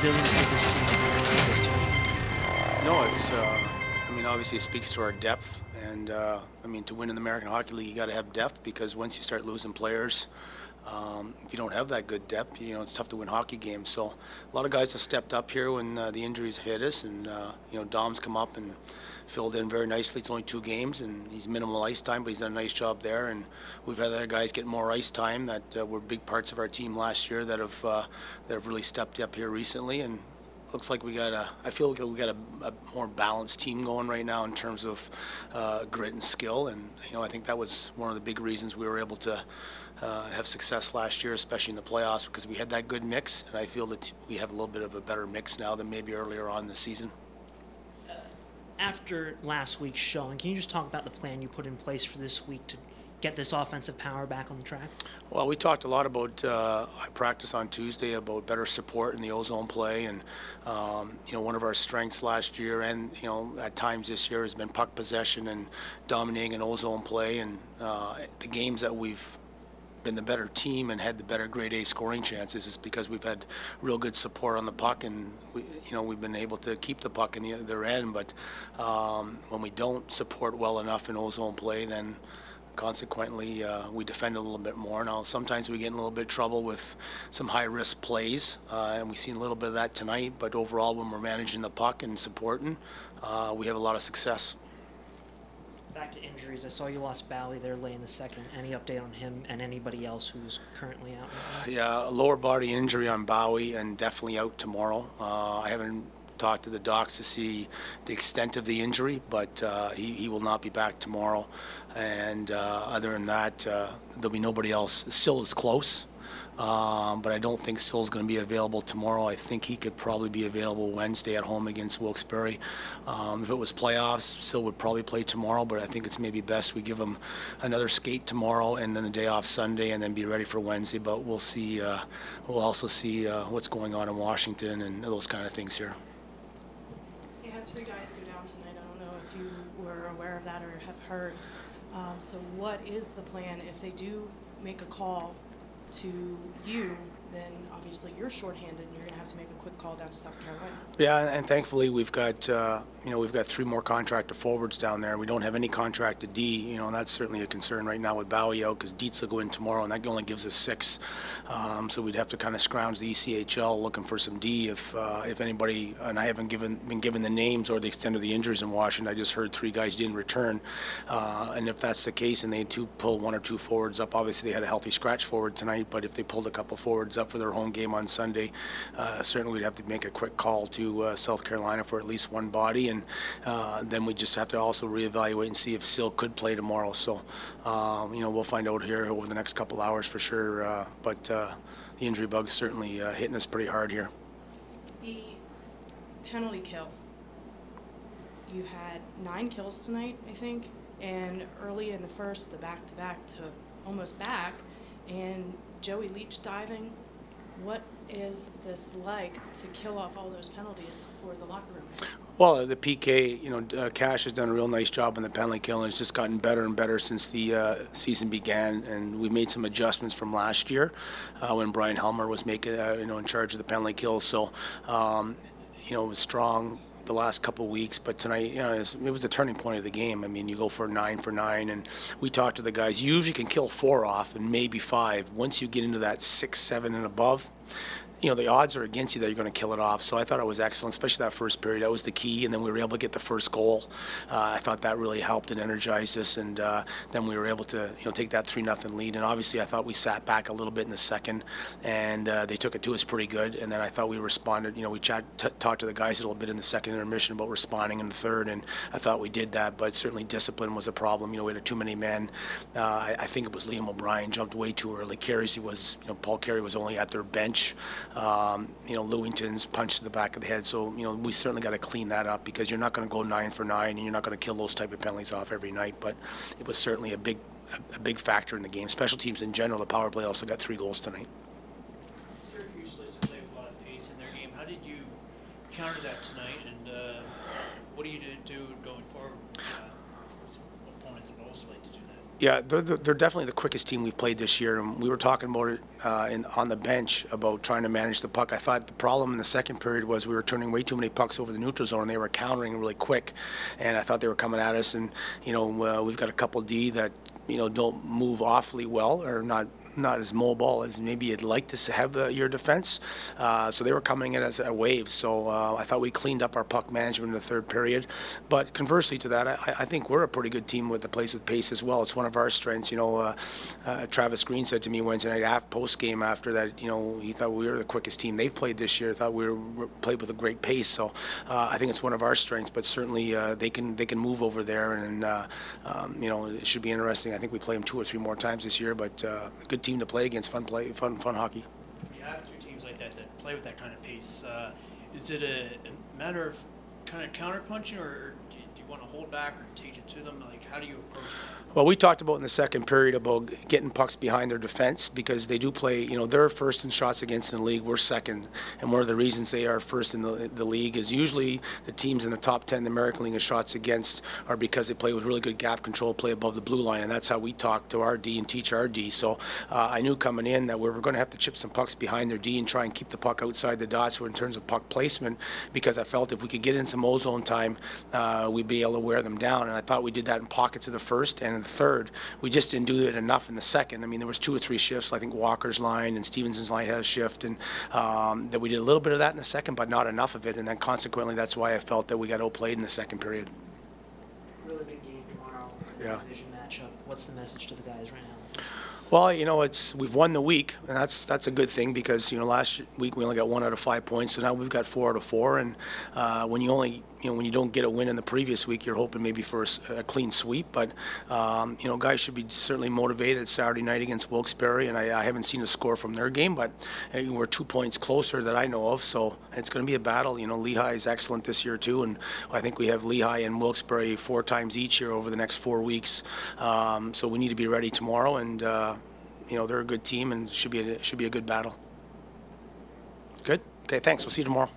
resiliency of this team? No, obviously it speaks to our depth. And, to win in the American Hockey League, you got to have depth because once you start losing players, if you don't have that good depth, it's tough to win hockey games. So a lot of guys have stepped up here when the injuries have hit us. And, Dom's come up and filled in very nicely. It's only 2 games, and he's minimal ice time, but he's done a nice job there. And we've had other guys get more ice time that were big parts of our team last year that have really stepped up here recently. And looks like I feel like we got a more balanced team going right now in terms of grit and skill. And, I think that was one of the big reasons we were able to have success last year, especially in the playoffs, because we had that good mix. And I feel that we have a little bit of a better mix now than maybe earlier on in the season. After last week's showing, can you just talk about the plan you put in place for this week to get this offensive power back on the track? Well, we talked a lot about, I practiced on Tuesday about better support in the ozone play. And, one of our strengths last year and, at times this year has been puck possession and dominating an ozone play. And the games that we've been the better team and had the better grade A scoring chances is because we've had real good support on the puck, and we've been able to keep the puck in the other end. But when we don't support well enough in ozone play, then consequently we defend a little bit more. Now sometimes we get in a little bit of trouble with some high risk plays, and we've seen a little bit of that tonight. But overall, when we're managing the puck and supporting, we have a lot of success. Back to injuries, I saw you lost Bowie there late in the second. Any update on him and anybody else who's currently out right now? Yeah, a lower body injury on Bowie and definitely out tomorrow. I haven't talked to the docs to see the extent of the injury, but he will not be back tomorrow. And other than that, there'll be nobody else. Sill is close. But I don't think Sill's going to be available tomorrow. I think he could probably be available Wednesday at home against Wilkes-Barre. If it was playoffs, Sill would probably play tomorrow, but I think it's maybe best we give him another skate tomorrow and then the day off Sunday and then be ready for Wednesday. But we'll see. We'll also see what's going on in Washington and those kind of things here. You had 3 guys go down tonight. I don't know if you were aware of that or have heard. So what is the plan if they do make a call to you? Then obviously you're shorthanded and you're going to have to make a quick call down to South Carolina. Yeah, and thankfully we've got 3 more contracted forwards down there. We don't have any contracted D, and that's certainly a concern right now with Bowie out because Dietz will go in tomorrow, and that only gives us 6. So we'd have to kind of scrounge the ECHL looking for some D if anybody. And I haven't been given the names or the extent of the injuries in Washington. I just heard 3 guys didn't return, and if that's the case and they pull 1 or 2 forwards up, obviously they had a healthy scratch forward tonight. But if they pulled a couple forwards up for their home game on Sunday, certainly we'd have to make a quick call to South Carolina for at least 1 body, and then we just have to also reevaluate and see if Sill could play tomorrow. So, we'll find out here over the next couple hours for sure. But the injury bug's certainly hitting us pretty hard here. The penalty kill. You had 9 kills tonight, I think, and early in the first, the back-to-back to almost back, and Joey Leach diving. What is this like to kill off all those penalties for the locker room? Well, the PK, Cash has done a real nice job on the penalty kill, and it's just gotten better and better since the season began. And we made some adjustments from last year when Brian Helmer was making, in charge of the penalty kill. So, it was strong the last couple of weeks, but tonight, it was the turning point of the game. I mean, you go for 9 for 9, and we talked to the guys. You usually can kill 4 off and maybe 5. Once you get into that 6, 7 and above, the odds are against you that you're going to kill it off. So I thought it was excellent, especially that first period. That was the key, and then we were able to get the first goal. I thought that really helped and energized us, and then we were able to, take that 3-0 lead. And obviously, I thought we sat back a little bit in the second, and they took it to us pretty good. And then I thought we responded. We talked to the guys a little bit in the second intermission about responding in the third, and I thought we did that. But certainly, discipline was a problem. We had too many men. I think it was Liam O'Brien jumped way too early. Paul Carey was only at their bench. Lewington's punched to the back of the head. So, we certainly got to clean that up because you're not going to go 9 for 9 and you're not going to kill those type of penalties off every night. But it was certainly a big factor in the game. Special teams in general, the power play also got 3 goals tonight. Syracuse likes to play with a lot of pace in their game. How did you counter that tonight, and what do you do going forward for some opponents that also like to do that? Yeah, they're definitely the quickest team we've played this year, and we were talking about it on the bench about trying to manage the puck. I thought the problem in the second period was we were turning way too many pucks over the neutral zone, and they were countering really quick, and I thought they were coming at us. And we've got a couple D that don't move awfully well, or not as mobile as maybe you'd like to have your defense. So they were coming in as a wave. So I thought we cleaned up our puck management in the third period. But conversely to that, I think we're a pretty good team that plays with pace as well. It's one of our strengths. Travis Green said to me Wednesday night post game after that, he thought we were the quickest team they've played this year. Thought we played with a great pace. So I think it's one of our strengths. But certainly they can move over there, and it should be interesting. I think we play them 2 or 3 more times this year. But good team to play against, fun hockey. You have 2 teams like that play with that kind of pace. Is it a matter of kind of counterpunching, or do you want to hold back or take it to them? Like, how do you approach that? Well, we talked about in the second period about getting pucks behind their defense, because they do play, they're first in shots against in the league, we're second. And one of the reasons they are first in the league is usually the teams in the top 10 in the American League in shots against are because they play with really good gap control, play above the blue line, and that's how we talk to our D and teach our D. So I knew coming in that we were going to have to chip some pucks behind their D and try and keep the puck outside the dots in terms of puck placement, because I felt if we could get in some ozone time, we'd be able to wear them down. And I thought we did that in pockets of the first and in the third. We just didn't do it enough in the second. I mean, there was 2 or 3 shifts. I think Walker's line and Stevenson's line had a shift, and that we did a little bit of that in the second, but not enough of it. And then consequently, that's why I felt that we got outplayed in the second period. Really big game tomorrow in the division matchup. What's the message to the guys right now with this? Well, we've won the week, and that's a good thing, because last week we only got 1 out of 5 points, so now we've got 4 out of 4. And when you don't get a win in the previous week, you're hoping maybe for a clean sweep. But guys should be certainly motivated Saturday night against Wilkes-Barre, and I haven't seen a score from their game, but we're 2 points closer that I know of, so it's going to be a battle. Lehigh is excellent this year too, and I think we have Lehigh and Wilkes-Barre 4 times each year over the next 4 weeks. So we need to be ready tomorrow, and they're a good team, and should be a good battle. Good. Okay. Thanks. We'll see you tomorrow.